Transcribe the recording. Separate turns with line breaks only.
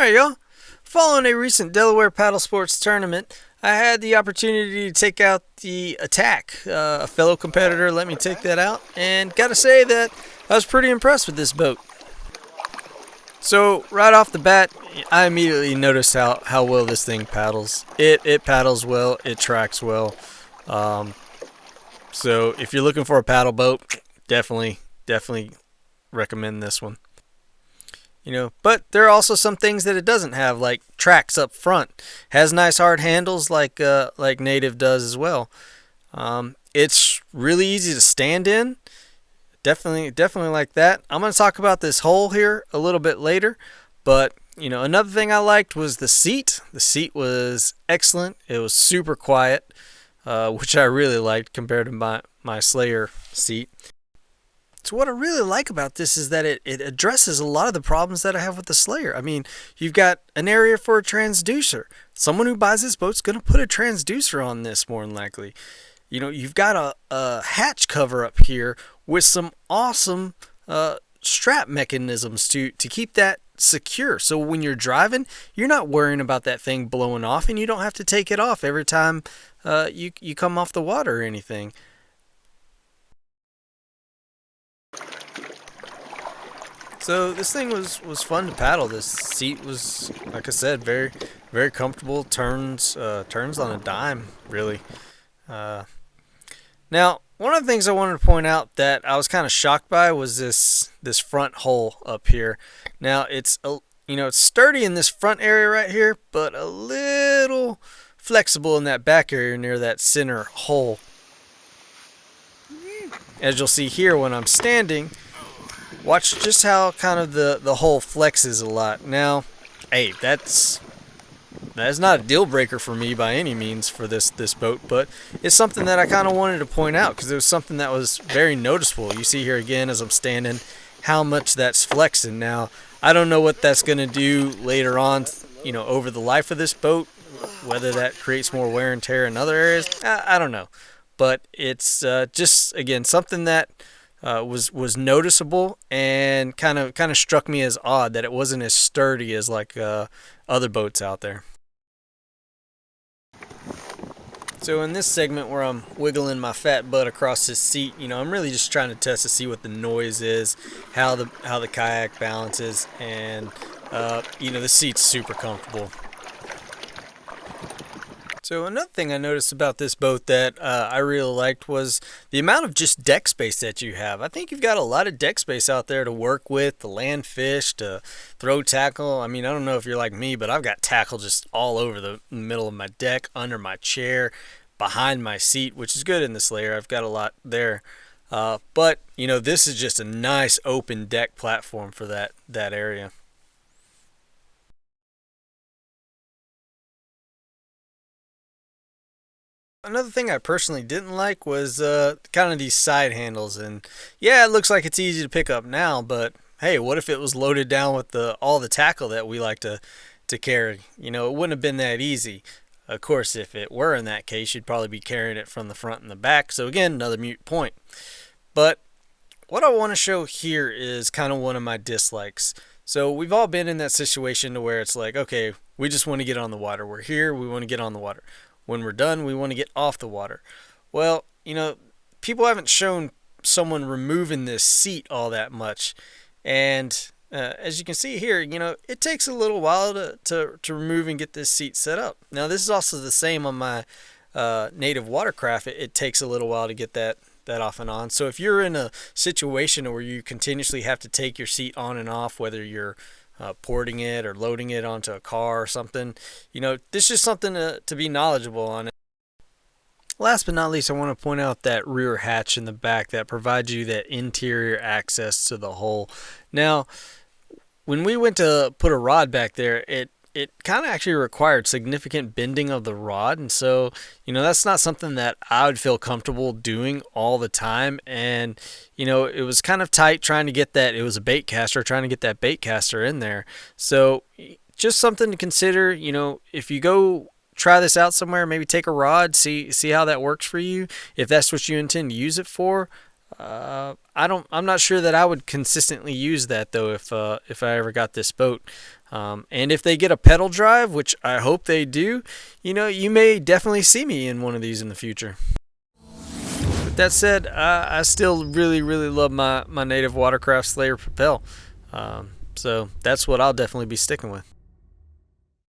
Alright, y'all. Following a recent Delaware paddle sports tournament, I had the opportunity to take out the Atak. A fellow competitor let me take that out, and gotta say that I was pretty impressed with this boat. So, right off the bat, I immediately noticed how well this thing paddles. It paddles well, it tracks well. So, if you're looking for a paddle boat, definitely recommend this one. But there are also some things that it doesn't have, like tracks up front. Has nice hard handles like Native does as well. It's really easy to stand in. Definitely like that. I'm going to talk about this hull here a little bit later, but another thing I liked was the seat. The seat was excellent. It was super quiet, which I really liked compared to my Slayer seat. So what I really like about this is that it addresses a lot of the problems that I have with the Slayer. I mean, you've got an area for a transducer. Someone who buys this boat's going to put a transducer on this more than likely. You've got a hatch cover up here with some awesome strap mechanisms to keep that secure. So when you're driving, you're not worrying about that thing blowing off, and you don't have to take it off every time you come off the water or anything. So this thing was fun to paddle. This seat was, like I said, very comfortable. Turns on a dime, really. Now, one of the things I wanted to point out that I was kind of shocked by was this front hole up here. Now it's it's sturdy in this front area right here, but a little flexible in that back area near that center hole. As you'll see here when I'm standing. Watch just how kind of the hole flexes a lot. Now, hey, that's not a deal breaker for me by any means for this boat, but it's something that I kind of wanted to point out because it was something that was very noticeable. You see here again as I'm standing how much that's flexing. Now, I don't know what that's going to do later on, over the life of this boat, whether that creates more wear and tear in other areas. I don't know, but it's just again something that was noticeable and kind of struck me as odd that it wasn't as sturdy as like other boats out there. So in this segment where I'm wiggling my fat butt across this seat, I'm really just trying to test to see what the noise is, how the kayak balances, and the seat's super comfortable. So another thing I noticed about this boat that I really liked was the amount of just deck space that you have. I think you've got a lot of deck space out there to work with, to land fish, to throw tackle. I mean, I don't know if you're like me, but I've got tackle just all over the middle of my deck, under my chair, behind my seat, which is good in the Slayer. I've got a lot there. But, this is just a nice open deck platform for that area. Another thing I personally didn't like was kind of these side handles. And yeah, it looks like it's easy to pick up now, but hey, what if it was loaded down with all the tackle that we like to carry? It wouldn't have been that easy. Of course, if it were in that case, you'd probably be carrying it from the front and the back. So again, another moot point. But what I want to show here is kind of one of my dislikes. So we've all been in that situation to where it's like, okay, we just want to get on the water. We're here, we want to get on the water. When we're done, we want to get off the water. Well, people haven't shown someone removing this seat all that much. And as you can see here, it takes a little while to remove and get this seat set up. Now, this is also the same on my Native watercraft. It takes a little while to get that off and on. So if you're in a situation where you continuously have to take your seat on and off, whether you're porting it or loading it onto a car or something, this is something to be knowledgeable on. Last but not least, I want to point out that rear hatch in the back that provides you that interior access to the hull. Now, when we went to put a rod back there, it kind of actually required significant bending of the rod, and so that's not something that I would feel comfortable doing all the time. And it was kind of tight trying to get that. It was a bait caster, trying to get that bait caster in there. So just something to consider. If you go try this out somewhere, maybe take a rod, see how that works for you, if that's what you intend to use it for. I'm not sure that I would consistently use that though if I ever got this boat. And if they get a pedal drive, which I hope they do, you may definitely see me in one of these in the future. With that said, I still really, really love my native Watercraft Slayer Propel. So that's what I'll definitely be sticking with.